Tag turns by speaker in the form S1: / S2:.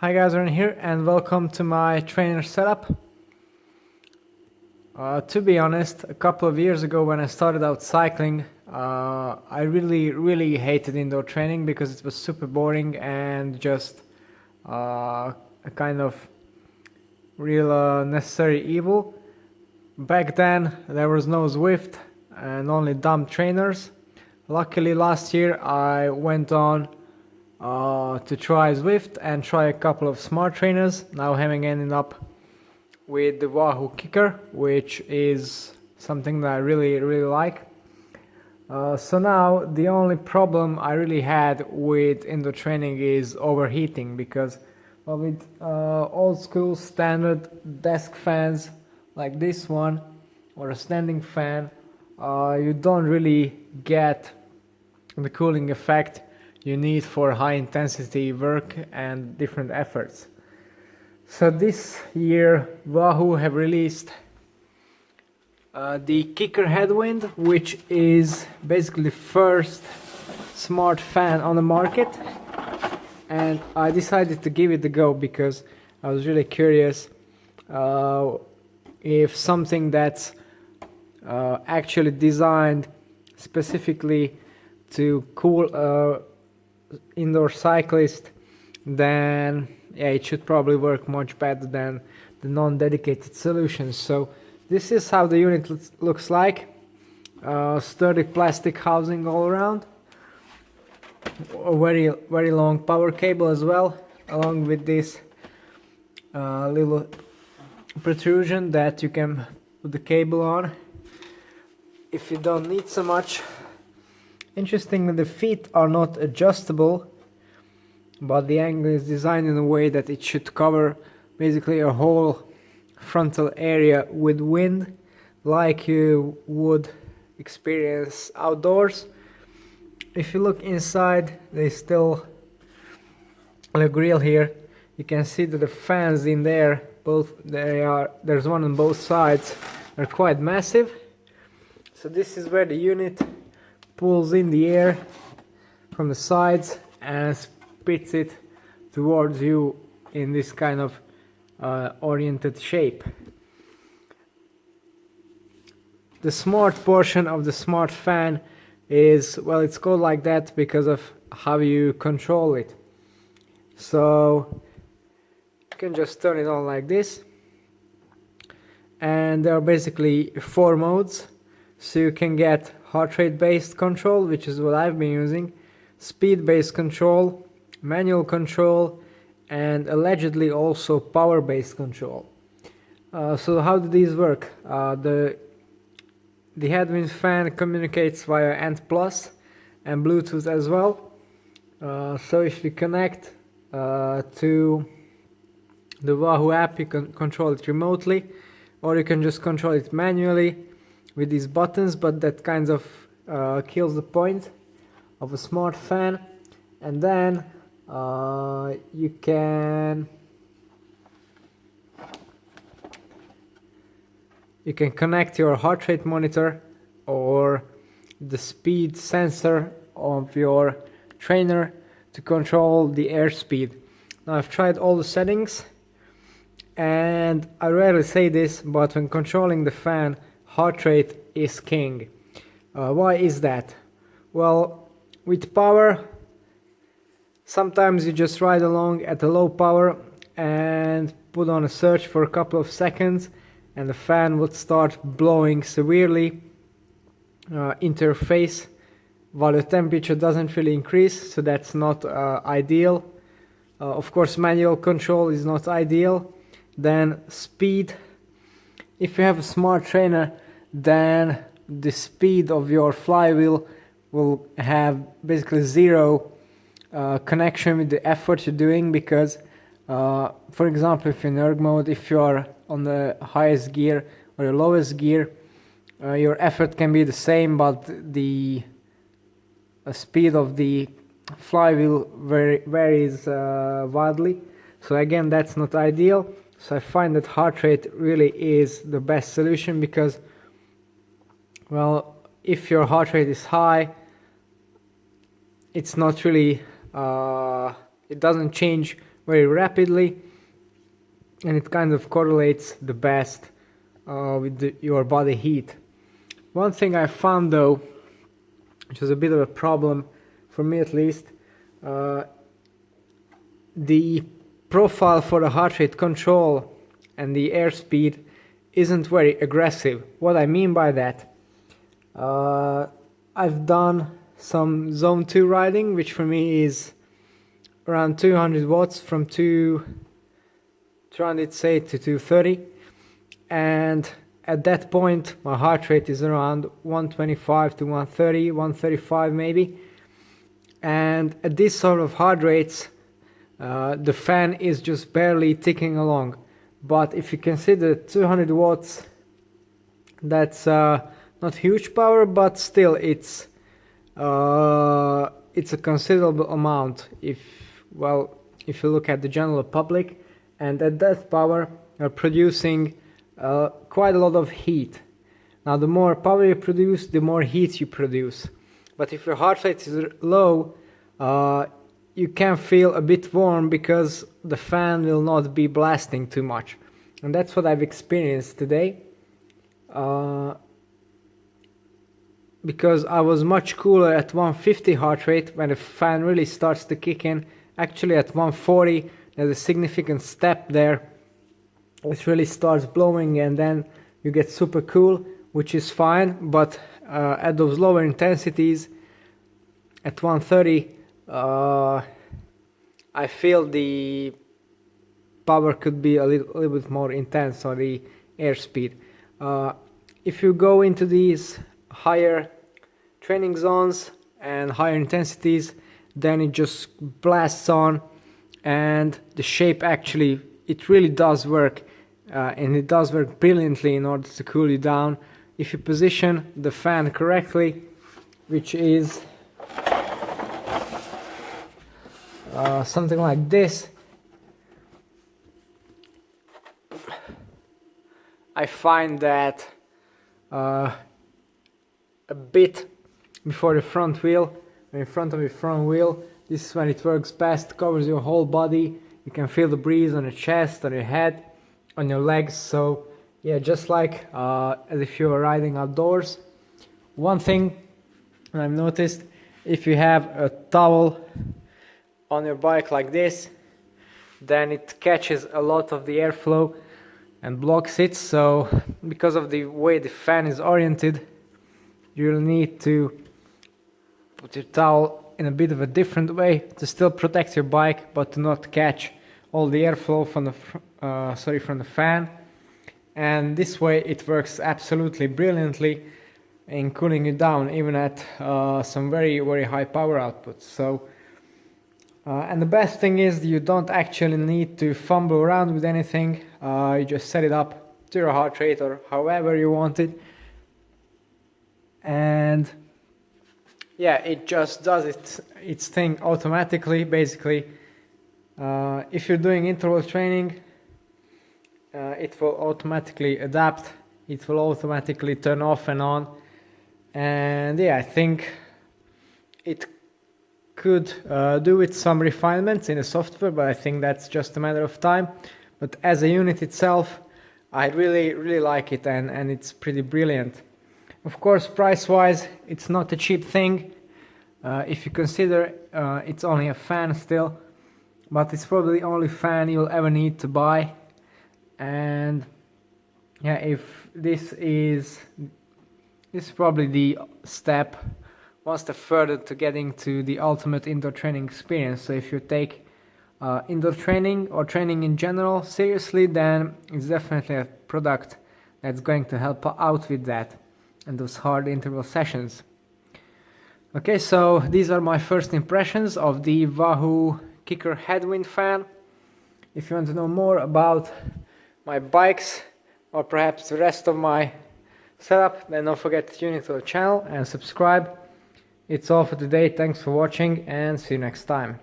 S1: Hi guys, Aaron here and welcome to my trainer setup. To be honest, a couple of years ago when I started out cycling, I really hated indoor training because it was super boring and just a kind of real necessary evil. Back then there was no Zwift and only dumb trainers. Luckily last year I went on to try Zwift and try a couple of smart trainers. Now having ended up with the Wahoo Kickr, which is something that I really like. So now the only problem I really had with indoor training is overheating, because with old school standard desk fans like this one or a standing fan, you don't really get the cooling effect you need for high intensity work and different efforts. So this year Wahoo have released the Kickr Headwind, which is basically the first smart fan on the market, and I decided to give it a go because I was really curious if something that's actually designed specifically to cool indoor cyclist, then yeah, it should probably work much better than the non-dedicated solutions. So this is how the unit looks like. Sturdy plastic housing all around, a very long power cable as well, along with this little protrusion that you can put the cable on if you don't need so much. Interestingly, the feet are not adjustable, but the angle is designed in a way that it should cover basically a whole frontal area with wind, like you would experience outdoors. If you look inside, there's still a grill here. You can see that the fans in there, there's one on both sides, are quite massive. So this is where the unit pulls in the air from the sides and spits it towards you in this kind of oriented shape. The smart portion of the smart fan is, well, it's called like that because of how you control it. So you can just turn it on like this, and there are basically 4 modes. So you can get heart rate based control, which is what I've been using, speed based control, manual control, and allegedly also power based control. So how do these work? The Headwind fan communicates via ANT+ and Bluetooth as well. So if you connect to the Wahoo app, you can control it remotely, or you can just control it manually with these buttons, but that kind of kills the point of a smart fan. And then you can connect your heart rate monitor or the speed sensor of your trainer to control the airspeed. Now I've tried all the settings, and I rarely say this, but when controlling the fan, heart rate is king. Why is that? Well, with power, sometimes you just ride along at a low power and put on a surge for a couple of seconds, and the fan would start blowing severely into your face while the temperature doesn't really increase, so that's not ideal. Of course, manual control is not ideal. Then speed. If you have a smart trainer, then the speed of your flywheel will have basically zero connection with the effort you're doing, because for example, if you're in erg mode, if you are on the highest gear or the lowest gear, your effort can be the same, but the speed of the flywheel varies wildly. So again, that's not ideal. So I find that heart rate really is the best solution, because, well, if your heart rate is high, it's not really, it doesn't change very rapidly, and it kind of correlates the best with your body heat. One thing I found though, which was a bit of a problem for me at least, the profile for the heart rate control and the airspeed isn't very aggressive. What I mean by that, I've done some zone 2 riding, which for me is around 200 watts from 200 say to 230, and at that point my heart rate is around 125 to 130, 135 maybe, and at this sort of heart rates the fan is just barely ticking along. But if you consider 200 watts, that's not huge power, but still it's a considerable amount if you look at the general public, and at that power you're producing quite a lot of heat. Now the more power you produce, the more heat you produce, but if your heart rate is low, you can feel a bit warm because the fan will not be blasting too much. And that's what I've experienced today, because I was much cooler at 150 heart rate when the fan really starts to kick in. Actually at 140 there's a significant step there. It really starts blowing and then you get super cool, which is fine, but at those lower intensities, at 130, I feel the power could be a little bit more intense on the airspeed. If you go into these higher training zones and higher intensities, then it just blasts on, and the shape actually, it really does work, and it does work brilliantly in order to cool you down if you position the fan correctly, which is something like this. I find that a bit before the front wheel, in front of the front wheel, this is when it works best, covers your whole body. You can feel the breeze on your chest, on your head, on your legs. So yeah, just like as if you were riding outdoors. One thing I've noticed, if you have a towel on your bike like this, then it catches a lot of the airflow and blocks it. So because of the way the fan is oriented, you'll need to put your towel in a bit of a different way to still protect your bike, but to not catch all the airflow from the fan. And this way it works absolutely brilliantly in cooling you down, even at some very, very high power outputs. So and the best thing is you don't actually need to fumble around with anything. You just set it up to your heart rate or however you want it, and yeah, it just does its thing automatically. Basically, if you're doing interval training, it will automatically adapt, it will automatically turn off and on. And yeah, I think it could do with some refinements in the software, but I think that's just a matter of time. But as a unit itself, I really like it, and it's pretty brilliant. Of course, price wise, it's not a cheap thing if you consider it's only a fan still, but it's probably the only fan you'll ever need to buy. And yeah, if this is probably the one step further to getting to the ultimate indoor training experience. So if you take indoor training or training in general seriously, then it's definitely a product that's going to help out with that and those hard interval sessions. Okay, so these are my first impressions of the Wahoo Kickr Headwind fan. If you want to know more about my bikes or perhaps the rest of my setup, then don't forget to tune into the channel and subscribe. It's all for today. Thanks for watching and see you next time.